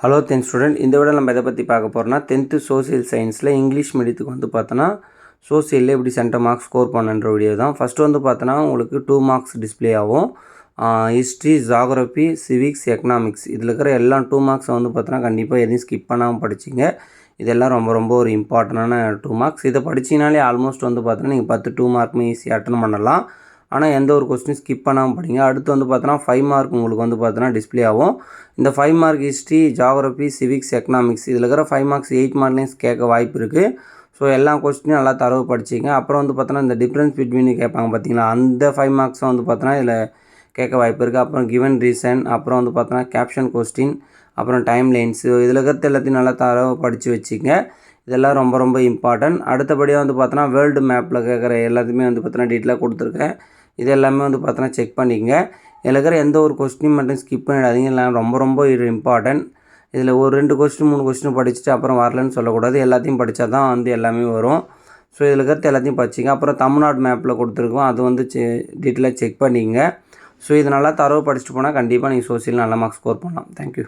Hello 10th student. இந்த விட நம்ம எதை பற்றி பார்க்க போகிறோம்னா 10th சோசியல் சயின்ஸில் இங்கிலீஷ் மீடியத்துக்கு வந்து பார்த்தோன்னா சோசியலில் எப்படி சென்டர் மார்க்ஸ் ஸ்கோர் பண்ணுன்ற வீடியோ தான். ஃபஸ்ட்டு வந்து பார்த்தோன்னா உங்களுக்கு 2 மார்க்ஸ் டிஸ்பிளே ஆகும். ஹிஸ்ட்ரி, ஜாகிரபி, சிவிக்ஸ், எக்கனாமிக்ஸ் இதில் இருக்கிற எல்லா 2 மார்க்ஸை வந்து பார்த்தோன்னா கண்டிப்பாக எதையும் ஸ்கிப் பண்ணாமல் படிச்சிங்க. இதெல்லாம் ரொம்ப ரொம்ப ஒரு இம்பார்ட்டண்டான 2 மார்க்ஸ். இதை படிச்சினாலே ஆல்மோஸ்ட் வந்து பார்த்தோன்னா நீங்கள் 10 2 மார்க்குமே ஈஸியாக அட்டன் பண்ணலாம். ஆனால் எந்த ஒரு கொஸ்டின் ஸ்கிப் பண்ணாமல் படிங்க. அடுத்து வந்து பார்த்தோன்னா 5 மார்க் உங்களுக்கு வந்து பார்த்தோன்னா டிஸ்பிளே ஆகும். இந்த 5 mark history, geography, civics, economics இதில் இருக்கிற 5 மார்க்ஸ் 8 மார்க்லேயும் கேட்க வாய்ப்பு இருக்குது. ஸோ எல்லா கொஸ்டினும் நல்லா தரவு படிச்சிங்க. அப்புறம் வந்து பார்த்தோன்னா இந்த டிஃப்ரென்ஸ் பிட்வீன் கேட்பாங்க பார்த்தீங்களா, அந்த 5 மார்க்ஸும் வந்து பார்த்தோன்னா இதில் கேட்க வாய்ப்பு இருக்குது. அப்புறம் கிவன் ரீசன், அப்புறம் வந்து பார்த்தோன்னா கேப்ஷன் கொஸ்டின், அப்புறம் டைம் லைன்ஸு இதில் இருக்கிறது எல்லாத்தையும் நல்லா தரவு படித்து வச்சுங்க. இதெல்லாம் ரொம்ப ரொம்ப இம்பார்ட்டன்ட். அடுத்தபடியாக வந்து பார்த்தோன்னா வேர்ல்டு மேப்பில் கேட்குற எல்லாத்தையுமே வந்து பார்த்தோன்னா டீட்டெயிலாக கொடுத்துருக்கேன். இது எல்லாமே வந்து பார்த்தோன்னா செக் பண்ணிக்கங்க. இதில் இருக்கிற எந்த ஒரு கொஸ்டின் மட்டும் ஸ்கிப் பண்ணிடாதீங்க. இல்லை ரொம்ப ரொம்ப இம்பார்ட்டன்ட். இதில் ஒரு 2 கொஸ்டின் 3 கொஸ்டின் படிச்சுட்டு அப்புறம் வரலன்னு சொல்லக்கூடாது. எல்லாத்தையும் படித்தா தான் வந்து எல்லாமே வரும். ஸோ இதில் இருக்கிறது எல்லாத்தையும் படிச்சிங்க. அப்புறம் தமிழ்நாடு மேப்பில் கொடுத்துருக்கோம், அது வந்து டீட்டெயிலாக செக் பண்ணிக்கங்க. ஸோ இது நல்லா தரவு படிச்சுட்டு போனால் கண்டிப்பாக நீங்கள் சோசியல் நல்ல மார்க்ஸ் ஸ்கோர் பண்ணலாம். தேங்க்யூ.